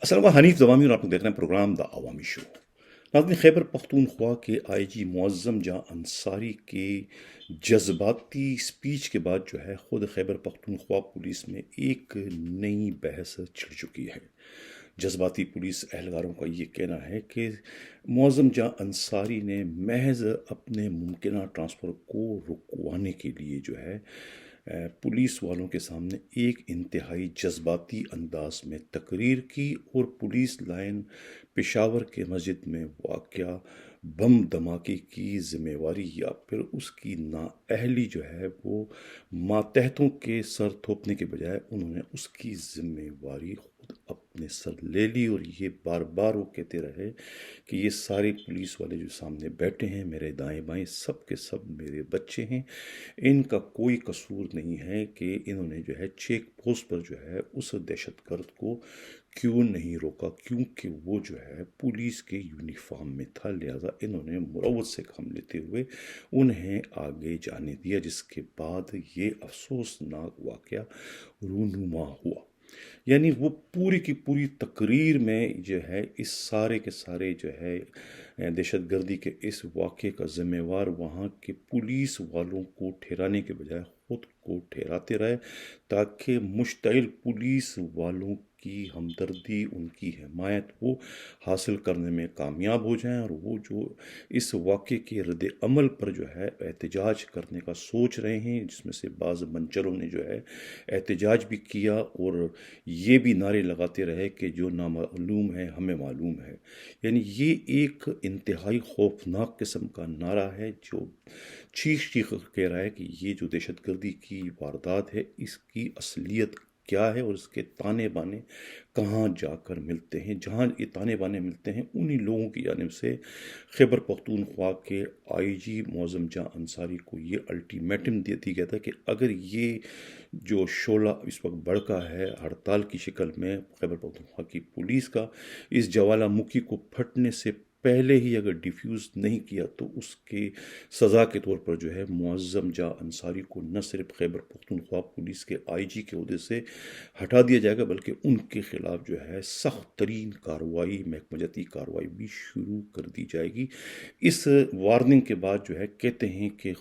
السلام علیکم، حنیف زوامی اور آپ لوگ دیکھ رہے ہیں پروگرام دا عوامی شو۔ ناظرین، خیبر پختونخوا کے آئی جی معظم جاں انصاری کے جذباتی سپیچ کے بعد جو ہے خود خیبر پختونخوا پولیس میں ایک نئی بحث چھڑ چکی ہے۔ جذباتی پولیس اہلکاروں کا یہ کہنا ہے کہ معظم جاں انصاری نے محض اپنے ممکنہ ٹرانسفر کو رکوانے کے لیے جو ہے پولیس والوں کے سامنے ایک انتہائی جذباتی انداز میں تقریر کی اور پولیس لائن پشاور کے مسجد میں واقع بم دھماکے کی ذمہ واری یا پھر اس کی نااہلی جو ہے وہ ماتحتوں کے سر تھوپنے کے بجائے انہوں نے اس کی ذمہ واری خود اپنے سر لے لی، اور یہ بار بار وہ کہتے رہے کہ یہ سارے پولیس والے جو سامنے بیٹھے ہیں میرے دائیں بائیں سب کے سب میرے بچے ہیں، ان کا کوئی قصور نہیں ہے کہ انہوں نے جو ہے چیک پوسٹ پر جو ہے اس دہشت گرد کو کیوں نہیں روکا، کیونکہ وہ جو ہے پولیس کے یونیفارم میں تھا، لہٰذا انہوں نے مروت سے کام لیتے ہوئے انہیں آگے جانے دیا، جس کے بعد یہ افسوسناک واقعہ رونما ہوا۔ یعنی وہ پوری کی پوری تقریر میں جو ہے اس سارے کے سارے جو ہے دہشت گردی کے اس واقعے کا ذمہ وار وہاں کے پولیس والوں کو ٹھہرانے کے بجائے خود کو ٹھہراتے رہے، تاکہ مشتعل پولیس والوں کی ہمدردی، ان کی حمایت وہ حاصل کرنے میں کامیاب ہو جائیں، اور وہ جو اس واقعے کے رد عمل پر جو ہے احتجاج کرنے کا سوچ رہے ہیں، جس میں سے بعض منچروں نے جو ہے احتجاج بھی کیا اور یہ بھی نعرے لگاتے رہے کہ جو نامعلوم ہے ہمیں معلوم ہے۔ یعنی یہ ایک انتہائی خوفناک قسم کا نعرہ ہے جو چیخ چیخ کر کہہ رہا ہے کہ یہ جو دہشت گردی کی واردات ہے اس کی اصلیت کیا ہے، اور اس کے تانے بانے کہاں جا کر ملتے ہیں۔ جہاں یہ تانے بانے ملتے ہیں انہی لوگوں کی جانب سے خیبر پختونخوا کے آئی جی معظم جاں انصاری کو یہ الٹیمیٹم دے دیا گیا تھا کہ اگر یہ جو شعلہ اس وقت بڑھکا ہے ہڑتال کی شکل میں خیبر پختونخوا کی پولیس کا، اس جوالا مکھی کو پھٹنے سے پہلے ہی اگر ڈیفیوز نہیں کیا تو اس کے سزا کے طور پر جو ہے معظم جاں انصاری کو نہ صرف خیبر پختونخوا پولیس کے آئی جی کے عہدے سے ہٹا دیا جائے گا، بلکہ ان کے خلاف جو ہے سخت ترین کارروائی، محکمہ جاتی کارروائی بھی شروع کر دی جائے گی۔ اس وارننگ کے بعد جو ہے کہتے ہیں کہ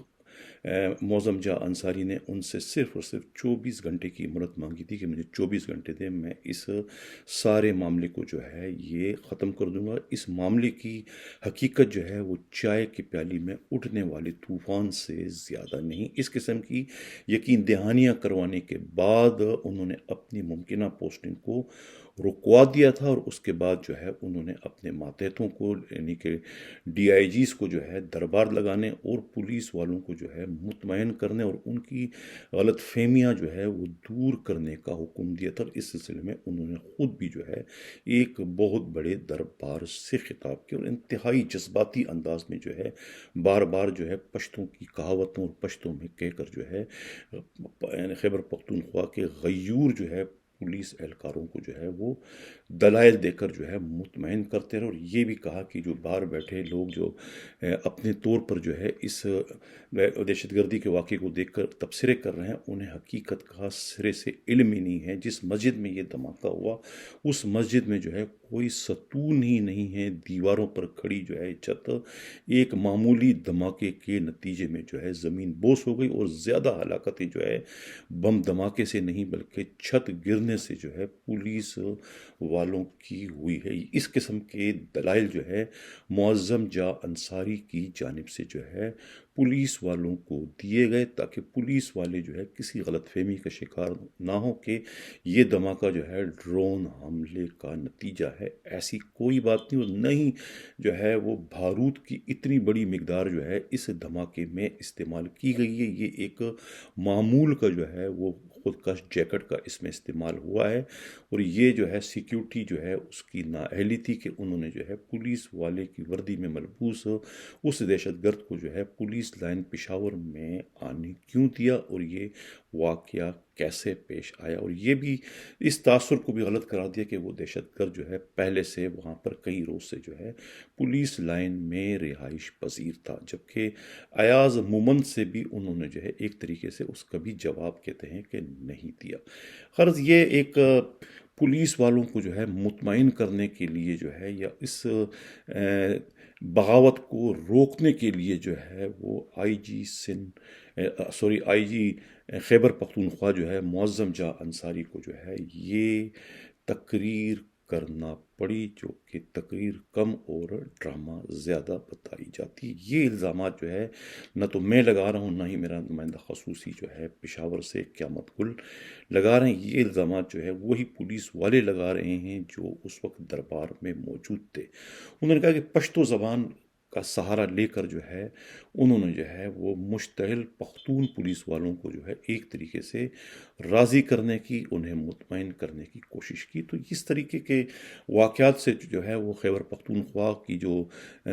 معظم جاں انصاری نے ان سے صرف اور صرف 24 گھنٹے کی مہلت مانگی تھی کہ مجھے 24 گھنٹے دیں، میں اس سارے معاملے کو جو ہے یہ ختم کر دوں گا۔ اس معاملے کی حقیقت جو ہے وہ چائے کی پیالی میں اٹھنے والے طوفان سے زیادہ نہیں۔ اس قسم کی یقین دہانیاں کروانے کے بعد انہوں نے اپنی ممکنہ پوسٹنگ کو رکوا دیا تھا، اور اس کے بعد جو ہے انہوں نے اپنے ماتحتوں کو یعنی کہ ڈی آئی جیز کو جو ہے دربار لگانے اور پولیس والوں کو جو ہے مطمئن کرنے اور ان کی غلط فہمیاں جو ہے وہ دور کرنے کا حکم دیا تھا۔ اس سلسلے میں انہوں نے خود بھی جو ہے ایک بہت بڑے دربار سے خطاب کیا، اور انتہائی جذباتی انداز میں جو ہے بار بار جو ہے پشتوں کی کہاوتوں اور پشتوں میں کہہ کر جو ہے خیبر پختونخوا کے غیور جو ہے پولیس اہلکاروں کو جو ہے وہ دلائل دے کر جو ہے مطمئن کرتے رہے، اور یہ بھی کہا کہ جو باہر بیٹھے لوگ جو اپنے طور پر جو ہے اس دہشت گردی کے واقعے کو دیکھ کر تبصرے کر رہے ہیں، انہیں حقیقت کا سرے سے علم ہی نہیں ہے۔ جس مسجد میں یہ دھماکہ ہوا اس مسجد میں جو ہے کوئی ستون ہی نہیں ہے، دیواروں پر کھڑی جو ہے چھت ایک معمولی دھماکے کے نتیجے میں جو ہے زمین بوس ہو گئی، اور زیادہ ہلاکتیں جو ہے بم دھماکے سے نہیں بلکہ چھت گرنے سے جو ہے پولیس والوں کی ہوئی ہے۔ اس قسم کے دلائل جو ہے معظم جاں انصاری کی جانب سے جو ہے پولیس والوں کو دیے گئے، تاکہ پولیس والے جو ہے کسی غلط فہمی کا شکار نہ ہو کہ یہ دھماکہ جو ہے ڈرون حملے کا نتیجہ ہے۔ ایسی کوئی بات نہیں، اور نہ ہی جو ہے وہ بارود کی اتنی بڑی مقدار جو ہے اس دھماکے میں استعمال کی گئی ہے۔ یہ ایک معمول کا جو ہے وہ خود کش جیکٹ کا اس میں استعمال ہوا ہے، اور یہ جو ہے سیکیورٹی جو ہے اس کی نااہلی تھی کہ انہوں نے جو ہے پولیس والے کی وردی میں ملبوس اس دہشت گرد کو جو ہے پولیس لائن پشاور میں آنے کیوں دیا، اور یہ واقعہ کیسے پیش آیا، اور یہ بھی اس تاثر کو بھی غلط قرار دیا کہ وہ دہشت گرد جو ہے پہلے سے وہاں پر کئی روز سے جو ہے پولیس لائن میں رہائش پذیر تھا، جبکہ ایاز مومن سے بھی انہوں نے جو ہے ایک طریقے سے اس کا بھی جواب کہتے ہیں کہ نہیں دیا۔ غرض یہ ایک پولیس والوں کو جو ہے مطمئن کرنے کے لیے جو ہے یا اس بغاوت کو روکنے کے لیے جو ہے وہ آئی جی خیبر پختونخوا جو ہے معظم جاں انصاری کو جو ہے یہ تقریر کرنا پڑی، جو کہ تقریر کم اور ڈرامہ زیادہ بتائی جاتی. یہ الزامات جو ہے نہ تو میں لگا رہا ہوں، نہ ہی میرا نمائندہ خصوصی جو ہے پشاور سے قیامت گل لگا رہے ہیں. یہ الزامات جو ہے وہی پولیس والے لگا رہے ہیں جو اس وقت دربار میں موجود تھے. انہوں نے کہا کہ پشتو زبان کا سہارا لے کر جو ہے انہوں نے جو ہے وہ مشتعل پختون پولیس والوں کو جو ہے ایک طریقے سے راضی کرنے کی، انہیں مطمئن کرنے کی کوشش کی. تو اس طریقے کے واقعات سے جو ہے وہ خیبر پختونخوا کی جو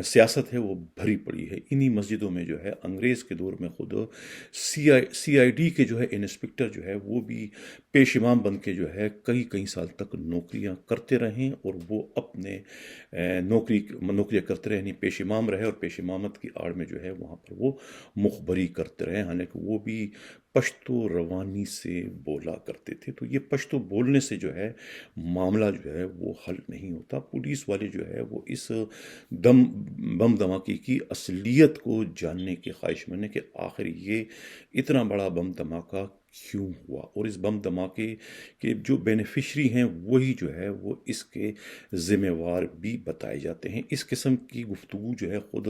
سیاست ہے وہ بھری پڑی ہے. انہی مسجدوں میں جو ہے انگریز کے دور میں خود سی آئی ڈی کے جو ہے انسپکٹر جو ہے وہ بھی پیش امام بن کے جو ہے کئی سال تک نوکریاں کرتے رہیں، اور وہ اپنے نوکریاں کرتے رہے، پیش امام رہے، اور پیش امامت کی آڑ میں جو ہے وہاں پر وہ مخبری کرتے رہے، حالانکہ وہ بھی پشتو روانی سے بولا کرتے تھے. تو یہ پشتو بولنے سے جو ہے معاملہ جو ہے وہ حل نہیں ہوتا. پولیس والے جو ہے وہ اس بم دھماکے کی اصلیت کو جاننے کے خواہش مند ہیں کہ آخر یہ اتنا بڑا بم دھماکہ کیوں ہوا، اور اس بم دھماکے کے جو بینیفیشری ہیں وہی جو ہے وہ اس کے ذمہ وار بھی بتائے جاتے ہیں. اس قسم کی گفتگو جو ہے خود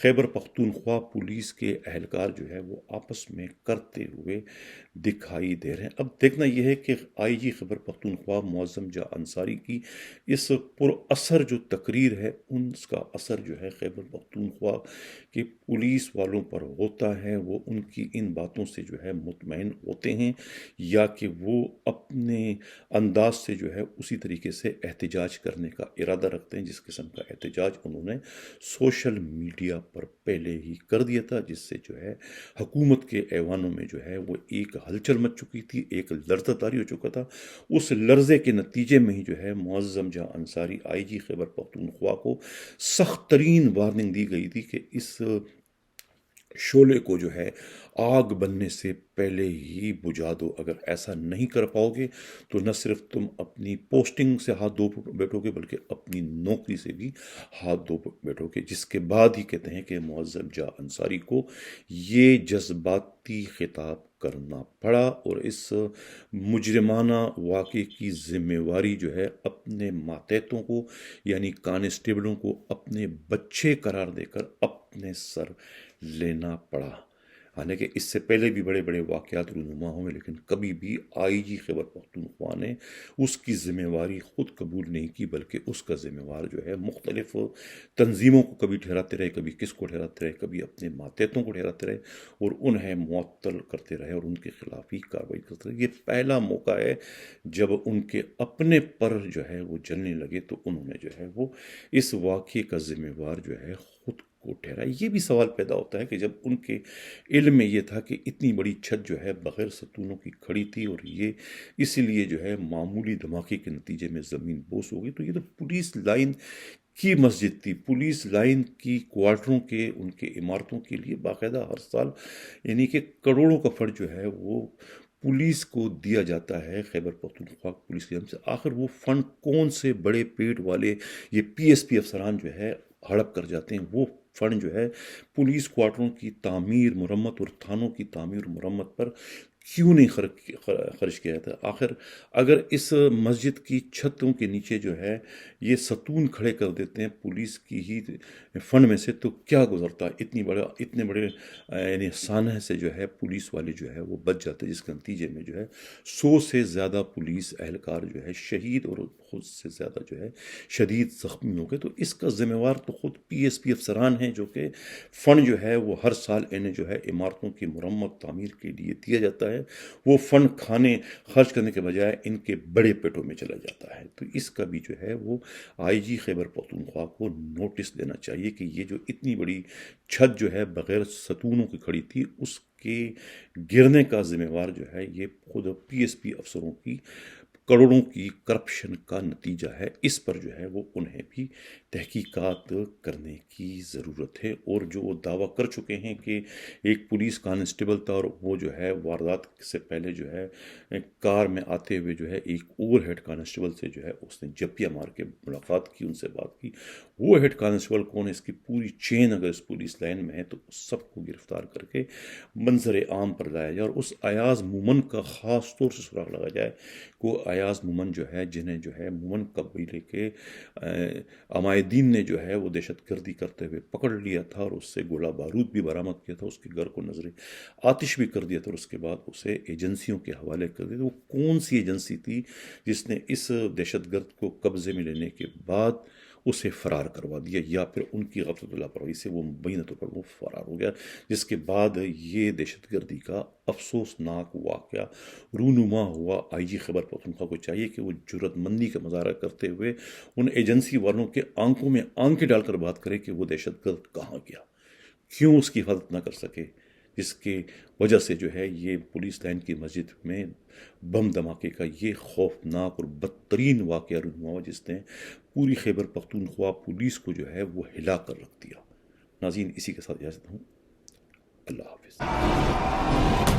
خیبر پختونخوا پولیس کے اہلکار جو ہے وہ آپس میں کرتے ہوئے دکھائی دے رہے ہیں. اب دیکھنا یہ ہے کہ آئی جی خیبر پختونخوا معظم جاں انصاری کی اس پر اثر جو تقریر ہے، اس کا اثر جو ہے خیبر پختونخوا کے پولیس والوں پر ہوتا ہے. وہ ان کی ان باتوں سے جو ہے مطمئن ہوتے ہیں، یا کہ وہ اپنے انداز سے جو ہے اسی طریقے سے احتجاج کرنے کا ارادہ رکھتے ہیں جس قسم کا احتجاج انہوں نے سوشل میڈیا پر پہلے ہی کر دیا تھا، جس سے جو ہے حکومت کے ایوانوں میں جو ہے وہ ایک ہلچل مچ چکی تھی، ایک لرزہ طاری ہو چکا تھا. اس لرزے کے نتیجے میں ہی جو ہے معظم جاں انصاری آئی جی خیبر پختونخوا کو سخت ترین وارننگ دی گئی تھی کہ اس شعلے کو جو ہے آگ بننے سے پہلے ہی بجھا دو. اگر ایسا نہیں کر پاؤ گے تو نہ صرف تم اپنی پوسٹنگ سے ہاتھ دھو بیٹھو گے بلکہ اپنی نوکری سے بھی ہاتھ دھو بیٹھو گے. جس کے بعد ہی کہتے ہیں کہ معظم جاں انصاری کو یہ جذباتی خطاب کرنا پڑا، اور اس مجرمانہ واقعے کی ذمہ واری جو ہے اپنے ماتحتوں کو یعنی کانسٹیبلوں کو اپنے بچے قرار دے کر اپنے سر لینا پڑا. حالانکہ اس سے پہلے بھی بڑے بڑے واقعات رونما ہوئے، لیکن کبھی بھی آئی جی خیبر پختونخوا نے اس کی ذمہ واری خود قبول نہیں کی، بلکہ اس کا ذمہ وار جو ہے مختلف تنظیموں کو کبھی ٹھہراتے رہے، کبھی کس کو ٹھہراتے رہے، کبھی اپنے ماتحتوں کو ٹھہراتے رہے اور انہیں معطل کرتے رہے اور ان کے خلاف ہی کارروائی کرتے رہے. یہ پہلا موقع ہے جب ان کے اپنے پر جو ہے وہ جلنے لگے تو انہوں نے جو ہے وہ اس واقعے کا ذمہ وار جو ہے خود کو ٹھہرا. یہ بھی سوال پیدا ہوتا ہے کہ جب ان کے علم میں یہ تھا کہ اتنی بڑی چھت جو ہے بغیر ستونوں کی کھڑی تھی اور یہ اسی لیے جو ہے معمولی دھماکے کے نتیجے میں زمین بوس ہو گئی، تو یہ تو پولیس لائن کی مسجد تھی. پولیس لائن کی کوارٹروں کے ان کے عمارتوں کے لیے باقاعدہ ہر سال یعنی کہ کروڑوں کا فنڈ جو ہے وہ پولیس کو دیا جاتا ہے خیبر پختونخوا پولیس کی جانب سے. آخر وہ فنڈ کون سے بڑے پیٹ والے یہ پی ایس پی افسران جو ہے ہڑپ کر جاتے ہیں؟ وہ فنڈ جو ہے پولیس کوارٹروں کی تعمیر مرمت اور تھانوں کی تعمیر مرمت پر کیوں نہیں خرچ کیا جاتا؟ آخر اگر اس مسجد کی چھتوں کے نیچے جو ہے یہ ستون کھڑے کر دیتے ہیں پولیس کی ہی فنڈ میں سے، تو کیا گزرتا ہے؟ اتنے بڑے یعنی سانحے سے جو ہے پولیس والے جو ہے وہ بچ جاتے ہیں، جس کے نتیجے میں جو ہے 100 سے زیادہ پولیس اہلکار جو ہے شہید اور خود سے زیادہ جو ہے شدید زخمی ہو گئے. تو اس کا ذمہ وار تو خود پی ایس پی افسران ہیں، جو کہ فنڈ جو ہے وہ ہر سال انہیں جو ہے عمارتوں کی مرمت تعمیر کے لیے دیا جاتا ہے. وہ فنڈ خرچ کرنے کے بجائے ان کے بڑے پیٹوں میں چلا جاتا ہے. تو اس کا بھی جو ہے وہ آئی جی خیبر پختونخوا کو نوٹس دینا چاہیے کہ یہ جو اتنی بڑی چھت جو ہے بغیر ستونوں کی کھڑی تھی، اس کے گرنے کا ذمہ وار جو ہے یہ خود پی ایس پی افسروں کی کروڑوں کی کرپشن کا نتیجہ ہے. اس پر جو ہے وہ انہیں بھی تحقیقات کرنے کی ضرورت ہے. اور جو وہ دعویٰ کر چکے ہیں کہ ایک پولیس کانسٹیبل تھا اور وہ جو ہے واردات سے پہلے جو ہے کار میں آتے ہوئے جو ہے ایک اور ہیڈ کانسٹیبل سے جو ہے اس نے جپیا مار کے ملاقات کی، ان سے بات کی. وہ ہیڈ کانسٹیبل کون ہے، اس کی پوری چین اگر اس پولیس لائن میں ہے تو سب کو گرفتار کر کے منظر عام پر لایا جائے. اور اس ایاز مومن کا خاص طور سے سراغ لگا جائے کہ وہ ایاز مومن جو ہے جنہیں جو ہے مومن قبیلے کے عمائدین نے جو ہے وہ دہشت گردی کرتے ہوئے پکڑ لیا تھا اور اس سے گولہ بارود بھی برآمد کیا تھا، اس کے گھر کو نظر آتش بھی کر دیا تھا اور اس کے بعد اسے ایجنسیوں کے حوالے کر دیا. وہ کون سی ایجنسی تھی جس نے اس دہشت گرد کو قبضے میں لینے کے بعد اسے فرار کروا دیا، یا پھر ان کی غفلت و لاپرواہی سے وہ مبینہ طور پر وہ فرار ہو گیا، جس کے بعد یہ دہشت گردی کا افسوسناک واقعہ رونما ہوا. آئی جی خیبر پختونخوا کو چاہیے کہ وہ جرات مندی کا مظاہرہ کرتے ہوئے ان ایجنسی والوں کے آنکھوں میں آنکھیں ڈال کر بات کرے کہ وہ دہشت گرد کہاں گیا، کیوں اس کی حفاظت نہ کر سکے، جس کی وجہ سے جو ہے یہ پولیس لائن کی مسجد میں بم دھماکے کا یہ خوفناک اور بدترین واقعہ رونما ہوا، جس نے پوری خیبر پختونخوا پولیس کو جو ہے وہ ہلا کر رکھ دیا. ناظرین، اسی کے ساتھ اجازت ہوں. اللہ حافظ.